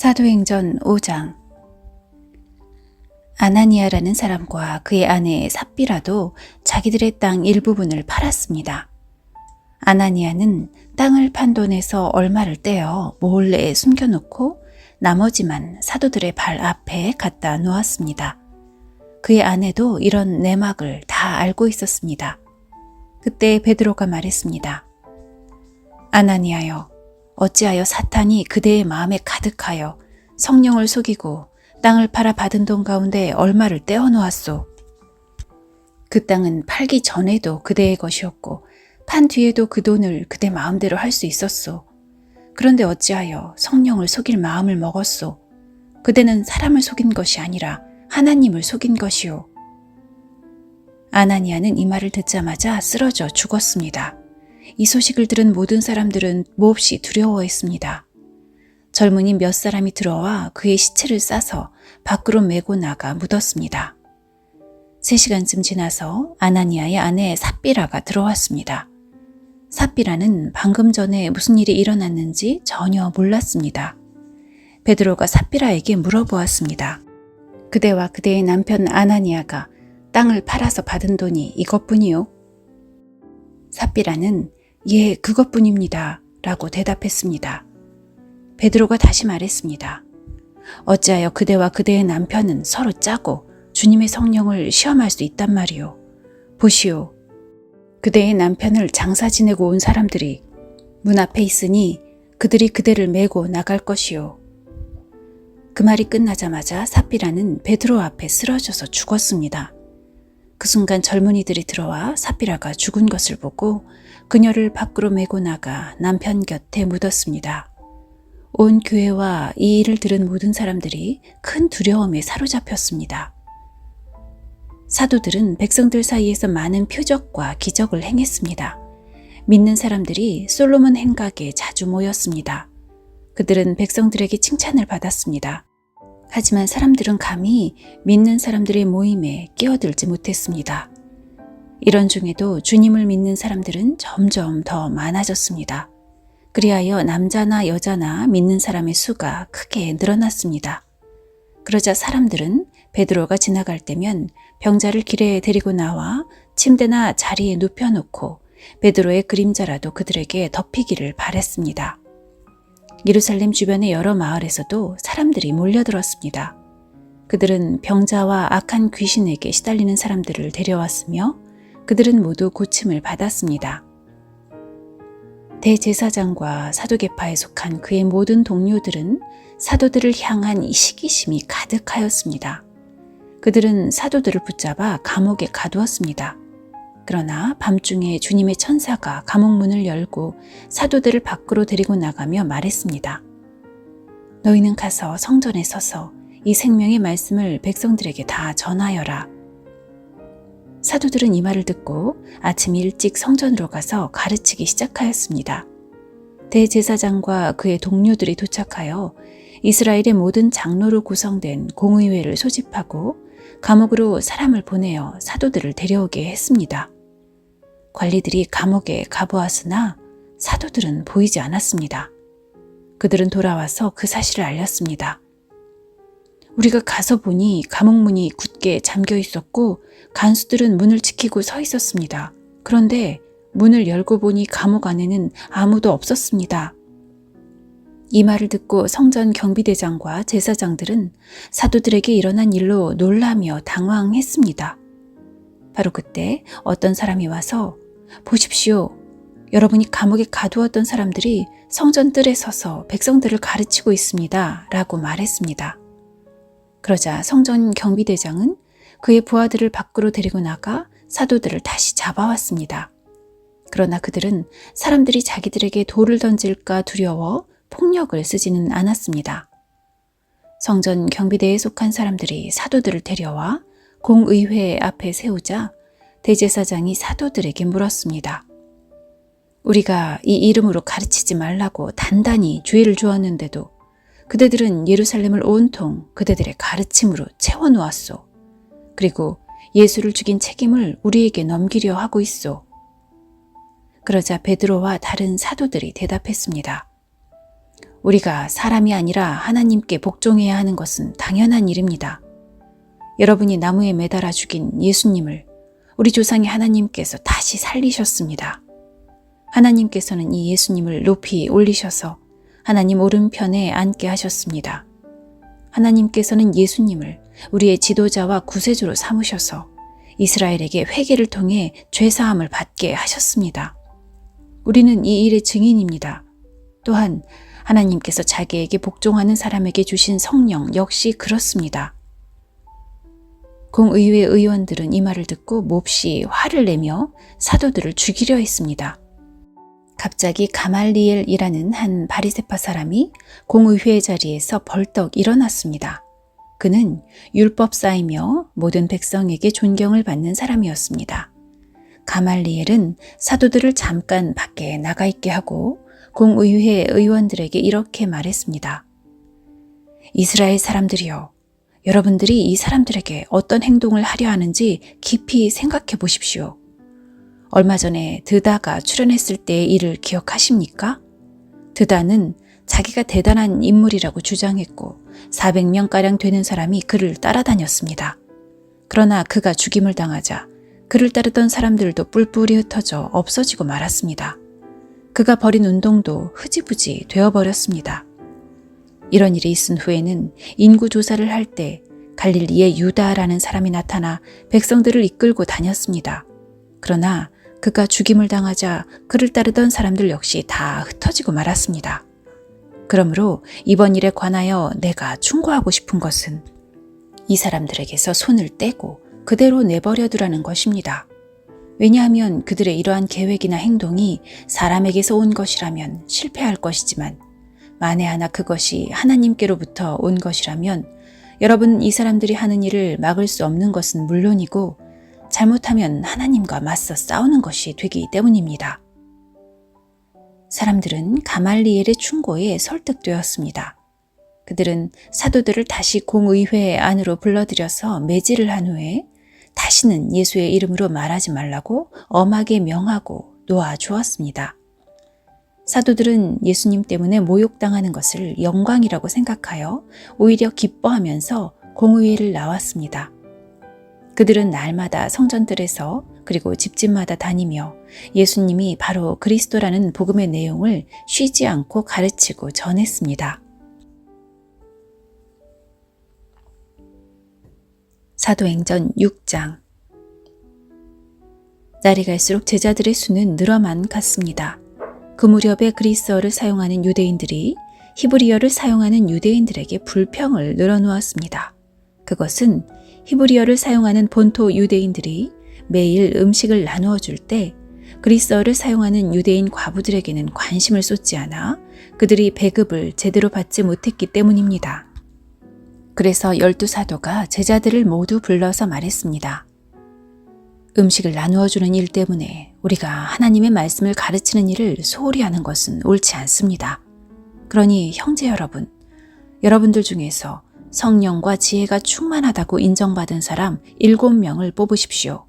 사도행전 5장. 아나니아라는 사람과 그의 아내 삽비라도 자기들의 땅 일부분을 팔았습니다. 아나니아는 땅을 판 돈에서 얼마를 떼어 몰래 숨겨놓고 나머지만 사도들의 발 앞에 갖다 놓았습니다. 그의 아내도 이런 내막을 다 알고 있었습니다. 그때 베드로가 말했습니다. 아나니아여, 어찌하여 사탄이 그대의 마음에 가득하여 성령을 속이고 땅을 팔아 받은 돈 가운데 얼마를 떼어 놓았소. 그 땅은 팔기 전에도 그대의 것이었고 판 뒤에도 그 돈을 그대 마음대로 할 수 있었소. 그런데 어찌하여 성령을 속일 마음을 먹었소. 그대는 사람을 속인 것이 아니라 하나님을 속인 것이오. 아나니아는 이 말을 듣자마자 쓰러져 죽었습니다. 이 소식을 들은 모든 사람들은 몹시 두려워했습니다. 젊은이 몇 사람이 들어와 그의 시체를 싸서 밖으로 메고 나가 묻었습니다. 3시간쯤 지나서 아나니아의 아내 삽비라가 들어왔습니다. 삽비라는 방금 전에 무슨 일이 일어났는지 전혀 몰랐습니다. 베드로가 삽비라에게 물어보았습니다. 그대와 그대의 남편 아나니아가 땅을 팔아서 받은 돈이 이것뿐이요? 삽비라는 예, 그것뿐입니다 라고 대답했습니다. 베드로가 다시 말했습니다. 어찌하여 그대와 그대의 남편은 서로 짜고 주님의 성령을 시험할 수 있단 말이오. 보시오. 그대의 남편을 장사 지내고 온 사람들이 문 앞에 있으니 그들이 그대를 메고 나갈 것이오. 그 말이 끝나자마자 삽비라는 베드로 앞에 쓰러져서 죽었습니다. 그 순간 젊은이들이 들어와 삽비라가 죽은 것을 보고 그녀를 밖으로 메고 나가 남편 곁에 묻었습니다. 온 교회와 이 일을 들은 모든 사람들이 큰 두려움에 사로잡혔습니다. 사도들은 백성들 사이에서 많은 표적과 기적을 행했습니다. 믿는 사람들이 솔로몬 행각에 자주 모였습니다. 그들은 백성들에게 칭찬을 받았습니다. 하지만 사람들은 감히 믿는 사람들의 모임에 끼어들지 못했습니다. 이런 중에도 주님을 믿는 사람들은 점점 더 많아졌습니다. 그리하여 남자나 여자나 믿는 사람의 수가 크게 늘어났습니다. 그러자 사람들은 베드로가 지나갈 때면 병자를 길에 데리고 나와 침대나 자리에 눕혀놓고 베드로의 그림자라도 그들에게 덮이기를 바랬습니다. 예루살렘 주변의 여러 마을에서도 사람들이 몰려들었습니다. 그들은 병자와 악한 귀신에게 시달리는 사람들을 데려왔으며 그들은 모두 고침을 받았습니다. 대제사장과 사두개파에 속한 그의 모든 동료들은 사도들을 향한 시기심이 가득하였습니다. 그들은 사도들을 붙잡아 감옥에 가두었습니다. 그러나 밤중에 주님의 천사가 감옥 문을 열고 사도들을 밖으로 데리고 나가며 말했습니다. 너희는 가서 성전에 서서 이 생명의 말씀을 백성들에게 다 전하여라. 사도들은 이 말을 듣고 아침 일찍 성전으로 가서 가르치기 시작하였습니다. 대제사장과 그의 동료들이 도착하여 이스라엘의 모든 장로로 구성된 공의회를 소집하고 감옥으로 사람을 보내어 사도들을 데려오게 했습니다. 관리들이 감옥에 가보았으나 사도들은 보이지 않았습니다. 그들은 돌아와서 그 사실을 알렸습니다. 우리가 가서 보니 감옥 문이 굳게 잠겨 있었고 간수들은 문을 지키고 서 있었습니다. 그런데 문을 열고 보니 감옥 안에는 아무도 없었습니다. 이 말을 듣고 성전 경비대장과 제사장들은 사도들에게 일어난 일로 놀라며 당황했습니다. 바로 그때 어떤 사람이 와서 보십시오. 여러분이 감옥에 가두었던 사람들이 성전 뜰에 서서 백성들을 가르치고 있습니다. 라고 말했습니다. 그러자 성전 경비대장은 그의 부하들을 밖으로 데리고 나가 사도들을 다시 잡아왔습니다. 그러나 그들은 사람들이 자기들에게 돌을 던질까 두려워 폭력을 쓰지는 않았습니다. 성전 경비대에 속한 사람들이 사도들을 데려와 공의회 앞에 세우자 대제사장이 사도들에게 물었습니다. 우리가 이 이름으로 가르치지 말라고 단단히 주의를 주었는데도 그대들은 예루살렘을 온통 그대들의 가르침으로 채워놓았소. 그리고 예수를 죽인 책임을 우리에게 넘기려 하고 있소. 그러자 베드로와 다른 사도들이 대답했습니다. 우리가 사람이 아니라 하나님께 복종해야 하는 것은 당연한 일입니다. 여러분이 나무에 매달아 죽인 예수님을 우리 조상의 하나님께서 다시 살리셨습니다. 하나님께서는 이 예수님을 높이 올리셔서 하나님 오른편에 앉게 하셨습니다. 하나님께서는 예수님을 우리의 지도자와 구세주로 삼으셔서 이스라엘에게 회개를 통해 죄사함을 받게 하셨습니다. 우리는 이 일의 증인입니다. 또한 하나님께서 자기에게 복종하는 사람에게 주신 성령 역시 그렇습니다. 공의회 의원들은 이 말을 듣고 몹시 화를 내며 사도들을 죽이려 했습니다. 갑자기 가말리엘이라는 한 바리새파 사람이 공의회 자리에서 벌떡 일어났습니다. 그는 율법사이며 모든 백성에게 존경을 받는 사람이었습니다. 가말리엘은 사도들을 잠깐 밖에 나가 있게 하고 공의회 의원들에게 이렇게 말했습니다. 이스라엘 사람들이여, 여러분들이 이 사람들에게 어떤 행동을 하려 하는지 깊이 생각해 보십시오. 얼마 전에 드다가 출연했을 때의 일을 기억하십니까? 드다는 자기가 대단한 인물이라고 주장했고 400명가량 되는 사람이 그를 따라다녔습니다. 그러나 그가 죽임을 당하자 그를 따르던 사람들도 뿔뿔이 흩어져 없어지고 말았습니다. 그가 벌인 운동도 흐지부지 되어버렸습니다. 이런 일이 있은 후에는 인구조사를 할 때 갈릴리의 유다라는 사람이 나타나 백성들을 이끌고 다녔습니다. 그러나 그가 죽임을 당하자 그를 따르던 사람들 역시 다 흩어지고 말았습니다. 그러므로 이번 일에 관하여 내가 충고하고 싶은 것은 이 사람들에게서 손을 떼고 그대로 내버려 두라는 것입니다. 왜냐하면 그들의 이러한 계획이나 행동이 사람에게서 온 것이라면 실패할 것이지만 만에 하나 그것이 하나님께로부터 온 것이라면 여러분 이 사람들이 하는 일을 막을 수 없는 것은 물론이고 잘못하면 하나님과 맞서 싸우는 것이 되기 때문입니다. 사람들은 가말리엘의 충고에 설득되었습니다. 그들은 사도들을 다시 공의회 안으로 불러들여서 매질을 한 후에 다시는 예수의 이름으로 말하지 말라고 엄하게 명하고 놓아주었습니다. 사도들은 예수님 때문에 모욕당하는 것을 영광이라고 생각하여 오히려 기뻐하면서 공의회를 나왔습니다. 그들은 날마다 성전들에서 그리고 집집마다 다니며 예수님이 바로 그리스도라는 복음의 내용을 쉬지 않고 가르치고 전했습니다. 사도행전 6장. 날이 갈수록 제자들의 수는 늘어만 갔습니다. 그 무렵에 그리스어를 사용하는 유대인들이 히브리어를 사용하는 유대인들에게 불평을 늘어놓았습니다. 그것은 히브리어를 사용하는 본토 유대인들이 매일 음식을 나누어 줄 때 그리스어를 사용하는 유대인 과부들에게는 관심을 쏟지 않아 그들이 배급을 제대로 받지 못했기 때문입니다. 그래서 12사도가 제자들을 모두 불러서 말했습니다. 음식을 나누어 주는 일 때문에 우리가 하나님의 말씀을 가르치는 일을 소홀히 하는 것은 옳지 않습니다. 그러니 형제 여러분, 여러분들 중에서 성령과 지혜가 충만하다고 인정받은 사람 7명을 뽑으십시오.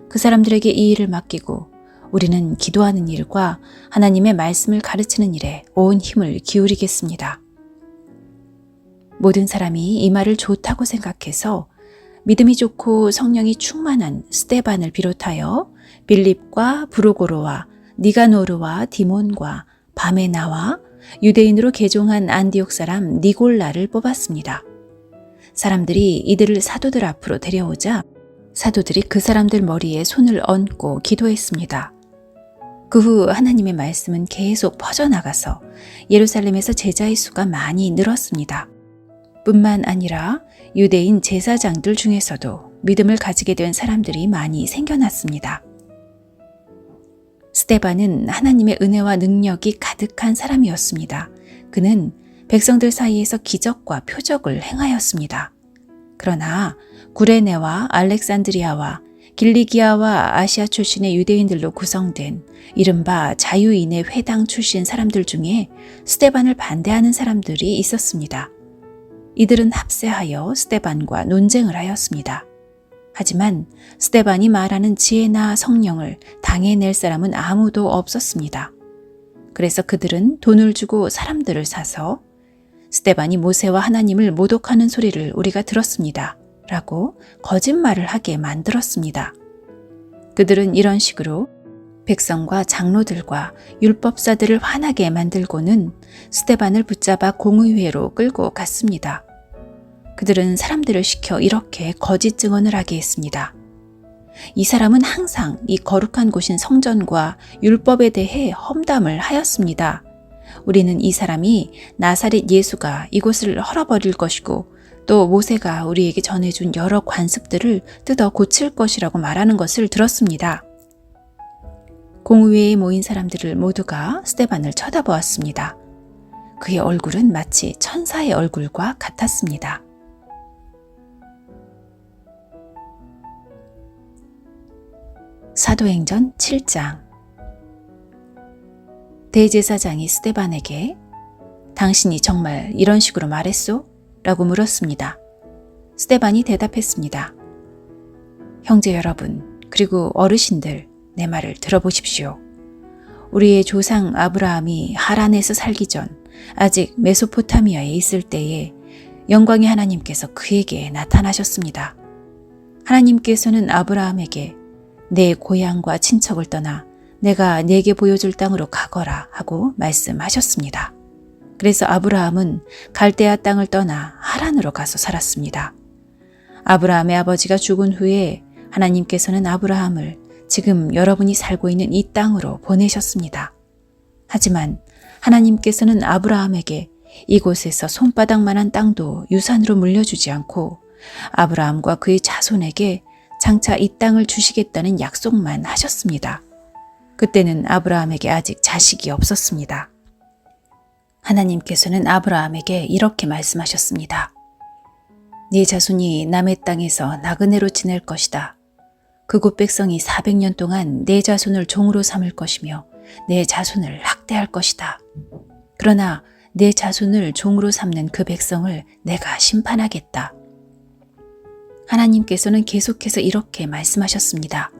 그 사람들에게 이 일을 맡기고 우리는 기도하는 일과 하나님의 말씀을 가르치는 일에 온 힘을 기울이겠습니다. 모든 사람이 이 말을 좋다고 생각해서 믿음이 좋고 성령이 충만한 스데반을 비롯하여 빌립과 브루고로와 니가노르와 디몬과 바메나와 유대인으로 개종한 안디옥 사람 니골라를 뽑았습니다. 사람들이 이들을 사도들 앞으로 데려오자 사도들이 그 사람들 머리에 손을 얹고 기도했습니다. 그 후 하나님의 말씀은 계속 퍼져나가서 예루살렘에서 제자의 수가 많이 늘었습니다. 뿐만 아니라 유대인 제사장들 중에서도 믿음을 가지게 된 사람들이 많이 생겨났습니다. 스데반은 하나님의 은혜와 능력이 가득한 사람이었습니다. 그는 백성들 사이에서 기적과 표적을 행하였습니다. 그러나 구레네와 알렉산드리아와 길리기아와 아시아 출신의 유대인들로 구성된 이른바 자유인의 회당 출신 사람들 중에 스데반을 반대하는 사람들이 있었습니다. 이들은 합세하여 스데반과 논쟁을 하였습니다. 하지만 스데반이 말하는 지혜나 성령을 당해낼 사람은 아무도 없었습니다. 그래서 그들은 돈을 주고 사람들을 사서 스데반이 모세와 하나님을 모독하는 소리를 우리가 들었습니다. 라고 거짓말을 하게 만들었습니다. 그들은 이런 식으로 백성과 장로들과 율법사들을 화나게 만들고는 스데반을 붙잡아 공의회로 끌고 갔습니다. 그들은 사람들을 시켜 이렇게 거짓 증언을 하게 했습니다. 이 사람은 항상 이 거룩한 곳인 성전과 율법에 대해 험담을 하였습니다. 우리는 이 사람이 나사렛 예수가 이곳을 헐어버릴 것이고 또 모세가 우리에게 전해준 여러 관습들을 뜯어 고칠 것이라고 말하는 것을 들었습니다. 공의회에 모인 사람들을 모두가 스데반을 쳐다보았습니다. 그의 얼굴은 마치 천사의 얼굴과 같았습니다. 사도행전 7장. 대제사장이 스데반에게 당신이 정말 이런 식으로 말했소? 라고 물었습니다. 스데반이 대답했습니다. 형제 여러분, 그리고 어르신들, 내 말을 들어보십시오. 우리의 조상 아브라함이 하란에서 살기 전 아직 메소포타미아에 있을 때에 영광의 하나님께서 그에게 나타나셨습니다. 하나님께서는 아브라함에게 내 고향과 친척을 떠나 내가 네게 보여줄 땅으로 가거라 하고 말씀하셨습니다. 그래서 아브라함은 갈대아 땅을 떠나 하란으로 가서 살았습니다. 아브라함의 아버지가 죽은 후에 하나님께서는 아브라함을 지금 여러분이 살고 있는 이 땅으로 보내셨습니다. 하지만 하나님께서는 아브라함에게 이곳에서 손바닥만한 땅도 유산으로 물려주지 않고 아브라함과 그의 자손에게 장차 이 땅을 주시겠다는 약속만 하셨습니다. 그때는 아브라함에게 아직 자식이 없었습니다. 하나님께서는 아브라함에게 이렇게 말씀하셨습니다. 네 자손이 남의 땅에서 나그네로 지낼 것이다. 그곳 백성이 400년 동안 내 자손을 종으로 삼을 것이며 내 자손을 학대할 것이다. 그러나 내 자손을 종으로 삼는 그 백성을 내가 심판하겠다. 하나님께서는 계속해서 이렇게 말씀하셨습니다.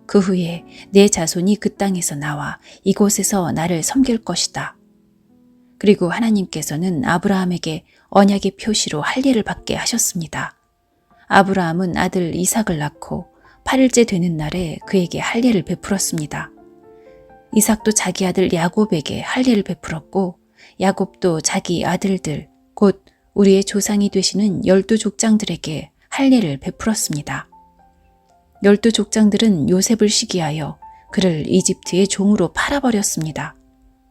그 후에 내 자손이 그 땅에서 나와 이곳에서 나를 섬길 것이다. 그리고 하나님께서는 아브라함에게 언약의 표시로 할례를 받게 하셨습니다. 아브라함은 아들 이삭을 낳고 8일째 되는 날에 그에게 할례를 베풀었습니다. 이삭도 자기 아들 야곱에게 할례를 베풀었고 야곱도 자기 아들들 곧 우리의 조상이 되시는 12족장들에게 할례를 베풀었습니다. 12족장들은 요셉을 시기하여 그를 이집트의 종으로 팔아버렸습니다.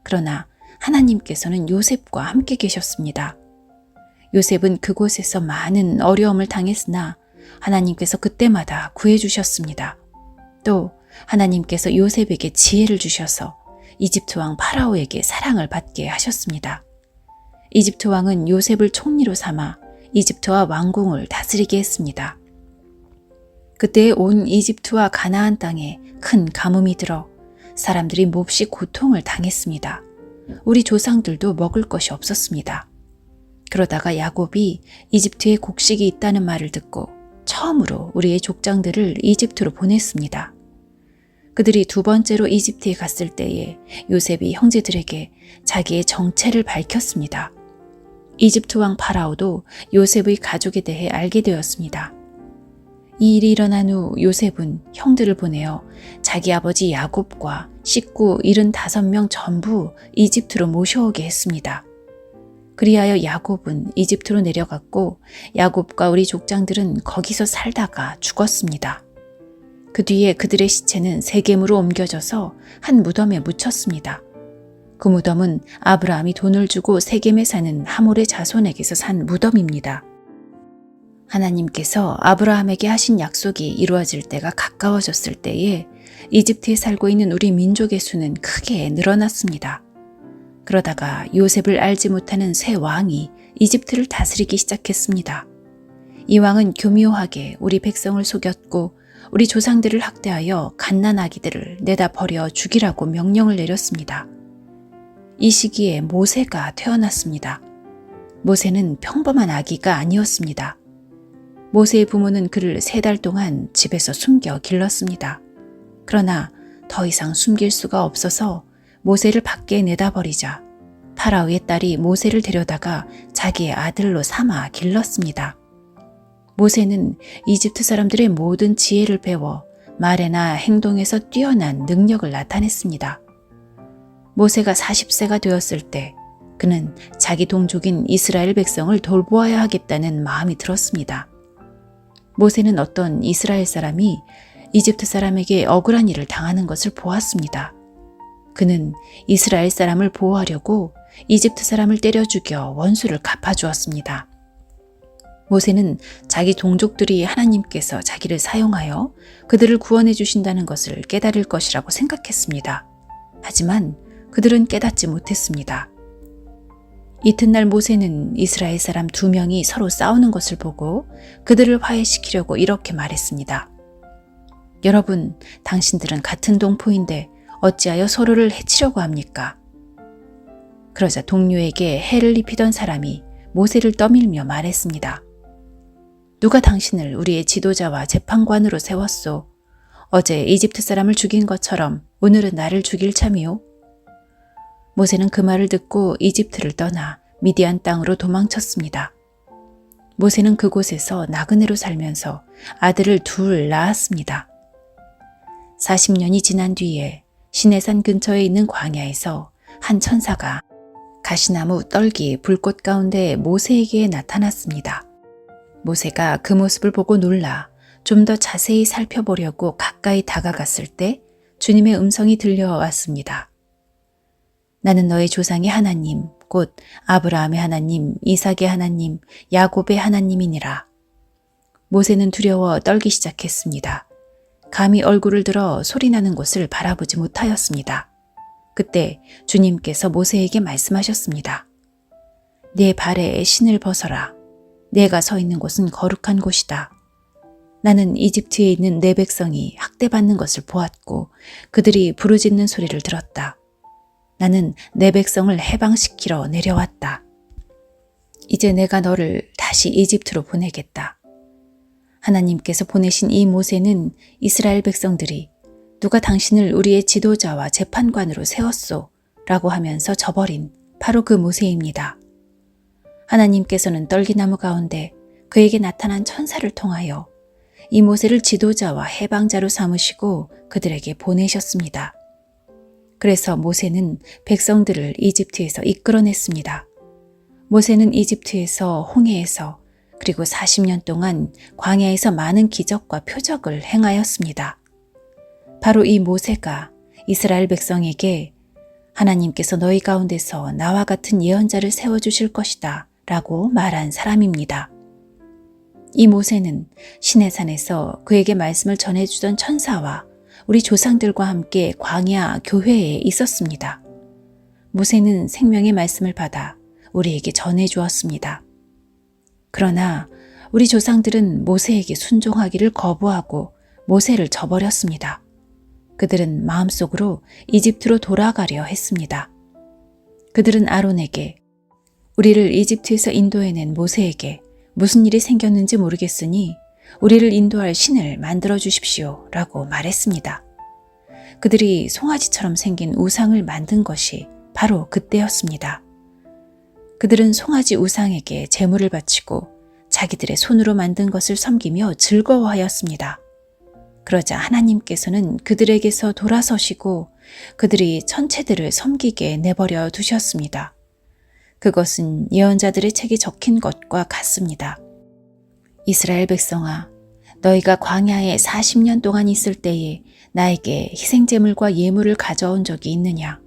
그러나 하나님께서는 요셉과 함께 계셨습니다. 요셉은 그곳에서 많은 어려움을 당했으나 하나님께서 그때마다 구해주셨습니다. 또 하나님께서 요셉에게 지혜를 주셔서 이집트 왕 파라오에게 사랑을 받게 하셨습니다. 이집트 왕은 요셉을 총리로 삼아 이집트와 왕궁을 다스리게 했습니다. 그때 온 이집트와 가나안 땅에 큰 가뭄이 들어 사람들이 몹시 고통을 당했습니다. 우리 조상들도 먹을 것이 없었습니다. 그러다가 야곱이 이집트에 곡식이 있다는 말을 듣고 처음으로 우리의 족장들을 이집트로 보냈습니다. 그들이 두 번째로 이집트에 갔을 때에 요셉이 형제들에게 자기의 정체를 밝혔습니다. 이집트 왕 파라오도 요셉의 가족에 대해 알게 되었습니다. 이 일이 일어난 후 요셉은 형들을 보내어 자기 아버지 야곱과 식구 75명 전부 이집트로 모셔오게 했습니다. 그리하여 야곱은 이집트로 내려갔고 야곱과 우리 족장들은 거기서 살다가 죽었습니다. 그 뒤에 그들의 시체는 세겜으로 옮겨져서 한 무덤에 묻혔습니다. 그 무덤은 아브라함이 돈을 주고 세겜에 사는 하몰의 자손에게서 산 무덤입니다. 하나님께서 아브라함에게 하신 약속이 이루어질 때가 가까워졌을 때에 이집트에 살고 있는 우리 민족의 수는 크게 늘어났습니다. 그러다가 요셉을 알지 못하는 새 왕이 이집트를 다스리기 시작했습니다. 이 왕은 교묘하게 우리 백성을 속였고 우리 조상들을 학대하여 갓난아기들을 내다 버려 죽이라고 명령을 내렸습니다. 이 시기에 모세가 태어났습니다. 모세는 평범한 아기가 아니었습니다. 모세의 부모는 그를 3달 동안 집에서 숨겨 길렀습니다. 그러나 더 이상 숨길 수가 없어서 모세를 밖에 내다버리자 파라오의 딸이 모세를 데려다가 자기의 아들로 삼아 길렀습니다. 모세는 이집트 사람들의 모든 지혜를 배워 말에나 행동에서 뛰어난 능력을 나타냈습니다. 모세가 40세가 되었을 때 그는 자기 동족인 이스라엘 백성을 돌보아야 하겠다는 마음이 들었습니다. 모세는 어떤 이스라엘 사람이 이집트 사람에게 억울한 일을 당하는 것을 보았습니다. 그는 이스라엘 사람을 보호하려고 이집트 사람을 때려 죽여 원수를 갚아주었습니다. 모세는 자기 동족들이 하나님께서 자기를 사용하여 그들을 구원해 주신다는 것을 깨달을 것이라고 생각했습니다. 하지만 그들은 깨닫지 못했습니다. 이튿날 모세는 이스라엘 사람 2명이 서로 싸우는 것을 보고 그들을 화해시키려고 이렇게 말했습니다. 여러분, 당신들은 같은 동포인데 어찌하여 서로를 해치려고 합니까? 그러자 동료에게 해를 입히던 사람이 모세를 떠밀며 말했습니다. 누가 당신을 우리의 지도자와 재판관으로 세웠소? 어제 이집트 사람을 죽인 것처럼 오늘은 나를 죽일 참이요? 모세는 그 말을 듣고 이집트를 떠나 미디안 땅으로 도망쳤습니다. 모세는 그곳에서 나그네로 살면서 아들을 2 낳았습니다. 40년이 지난 뒤에 시내산 근처에 있는 광야에서 한 천사가 가시나무 떨기 불꽃 가운데 모세에게 나타났습니다. 모세가 그 모습을 보고 놀라 좀 더 자세히 살펴보려고 가까이 다가갔을 때 주님의 음성이 들려왔습니다. 나는 너의 조상의 하나님, 곧 아브라함의 하나님, 이삭의 하나님, 야곱의 하나님이니라. 모세는 두려워 떨기 시작했습니다. 감히 얼굴을 들어 소리나는 곳을 바라보지 못하였습니다. 그때 주님께서 모세에게 말씀하셨습니다. 네 발에 신을 벗어라. 내가 서 있는 곳은 거룩한 곳이다. 나는 이집트에 있는 내 백성이 학대받는 것을 보았고 그들이 부르짖는 소리를 들었다. 나는 내 백성을 해방시키러 내려왔다. 이제 내가 너를 다시 이집트로 보내겠다. 하나님께서 보내신 이 모세는 이스라엘 백성들이 누가 당신을 우리의 지도자와 재판관으로 세웠소? 라고 하면서 저버린 바로 그 모세입니다. 하나님께서는 떨기나무 가운데 그에게 나타난 천사를 통하여 이 모세를 지도자와 해방자로 삼으시고 그들에게 보내셨습니다. 그래서 모세는 백성들을 이집트에서 이끌어냈습니다. 모세는 이집트에서 홍해에서 그리고 40년 동안 광야에서 많은 기적과 표적을 행하였습니다. 바로 이 모세가 이스라엘 백성에게 하나님께서 너희 가운데서 나와 같은 예언자를 세워주실 것이다 라고 말한 사람입니다. 이 모세는 시내산에서 그에게 말씀을 전해주던 천사와 우리 조상들과 함께 광야 교회에 있었습니다. 모세는 생명의 말씀을 받아 우리에게 전해주었습니다. 그러나 우리 조상들은 모세에게 순종하기를 거부하고 모세를 저버렸습니다. 그들은 마음속으로 이집트로 돌아가려 했습니다. 그들은 아론에게 우리를 이집트에서 인도해낸 모세에게 무슨 일이 생겼는지 모르겠으니 우리를 인도할 신을 만들어 주십시오 라고 말했습니다. 그들이 송아지처럼 생긴 우상을 만든 것이 바로 그때였습니다. 그들은 송아지 우상에게 제물을 바치고 자기들의 손으로 만든 것을 섬기며 즐거워하였습니다. 그러자 하나님께서는 그들에게서 돌아서시고 그들이 천체들을 섬기게 내버려 두셨습니다. 그것은 예언자들의 책에 적힌 것과 같습니다. 이스라엘 백성아, 너희가 광야에 40년 동안 있을 때에 나에게 희생제물과 예물을 가져온 적이 있느냐?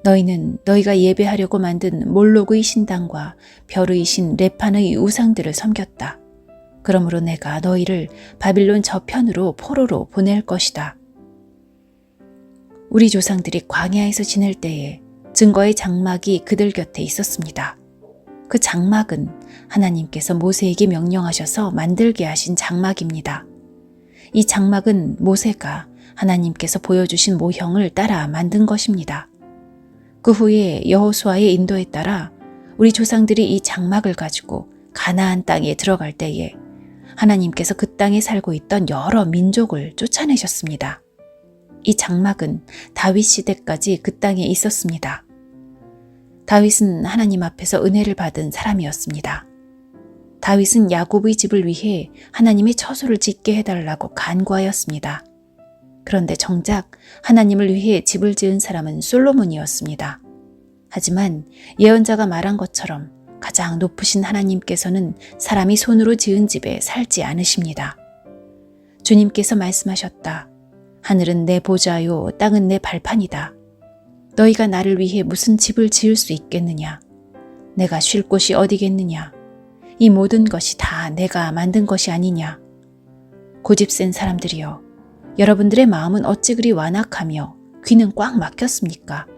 너희는 너희가 예배하려고 만든 몰록의 신당과 별의 신 레판의 우상들을 섬겼다. 그러므로 내가 너희를 바빌론 저편으로 포로로 보낼 것이다. 우리 조상들이 광야에서 지낼 때에 증거의 장막이 그들 곁에 있었습니다. 그 장막은 하나님께서 모세에게 명령하셔서 만들게 하신 장막입니다. 이 장막은 모세가 하나님께서 보여주신 모형을 따라 만든 것입니다. 그 후에 여호수아의 인도에 따라 우리 조상들이 이 장막을 가지고 가나안 땅에 들어갈 때에 하나님께서 그 땅에 살고 있던 여러 민족을 쫓아내셨습니다. 이 장막은 다윗 시대까지 그 땅에 있었습니다. 다윗은 하나님 앞에서 은혜를 받은 사람이었습니다. 다윗은 야곱의 집을 위해 하나님의 처소를 짓게 해달라고 간구하였습니다. 그런데 정작 하나님을 위해 집을 지은 사람은 솔로몬이었습니다. 하지만 예언자가 말한 것처럼 가장 높으신 하나님께서는 사람이 손으로 지은 집에 살지 않으십니다. 주님께서 말씀하셨다. 하늘은 내 보좌요, 땅은 내 발판이다. 너희가 나를 위해 무슨 집을 지을 수 있겠느냐? 내가 쉴 곳이 어디겠느냐? 이 모든 것이 다 내가 만든 것이 아니냐? 고집센 사람들이여, 여러분들의 마음은 어찌 그리 완악하며 귀는 꽉 막혔습니까?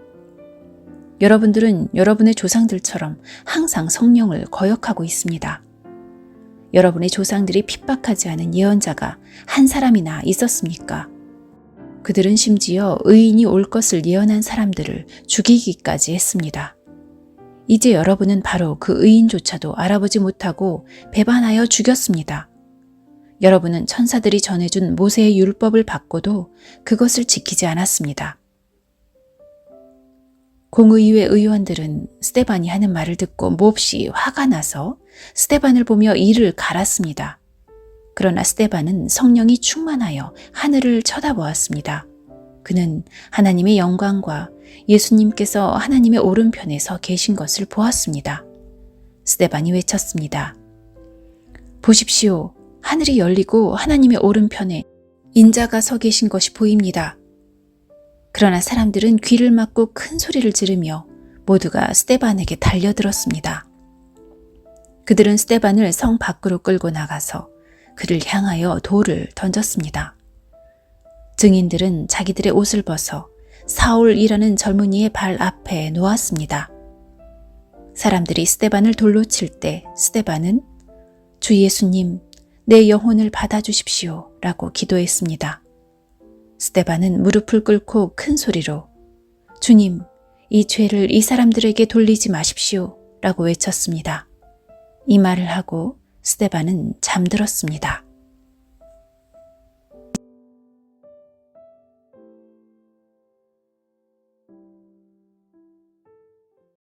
여러분들은 여러분의 조상들처럼 항상 성령을 거역하고 있습니다. 여러분의 조상들이 핍박하지 않은 예언자가 한 사람이나 있었습니까? 그들은 심지어 의인이 올 것을 예언한 사람들을 죽이기까지 했습니다. 이제 여러분은 바로 그 의인조차도 알아보지 못하고 배반하여 죽였습니다. 여러분은 천사들이 전해준 모세의 율법을 받고도 그것을 지키지 않았습니다. 공의회 의원들은 스데반이 하는 말을 듣고 몹시 화가 나서 스데반을 보며 이를 갈았습니다. 그러나 스데반은 성령이 충만하여 하늘을 쳐다보았습니다. 그는 하나님의 영광과 예수님께서 하나님의 오른편에 서 계신 것을 보았습니다. 스데반이 외쳤습니다. 보십시오. 하늘이 열리고 하나님의 오른편에 인자가 서 계신 것이 보입니다. 그러나 사람들은 귀를 막고 큰 소리를 지르며 모두가 스데반에게 달려들었습니다. 그들은 스데반을 성 밖으로 끌고 나가서 그를 향하여 돌을 던졌습니다. 증인들은 자기들의 옷을 벗어 사울이라는 젊은이의 발 앞에 놓았습니다. 사람들이 스데반을 돌로 칠 때 스데반은 주 예수님, 내 영혼을 받아주십시오 라고 기도했습니다. 스데반은 무릎을 꿇고 큰 소리로 주님, 이 죄를 이 사람들에게 돌리지 마십시오 라고 외쳤습니다. 이 말을 하고 스데반은 잠들었습니다.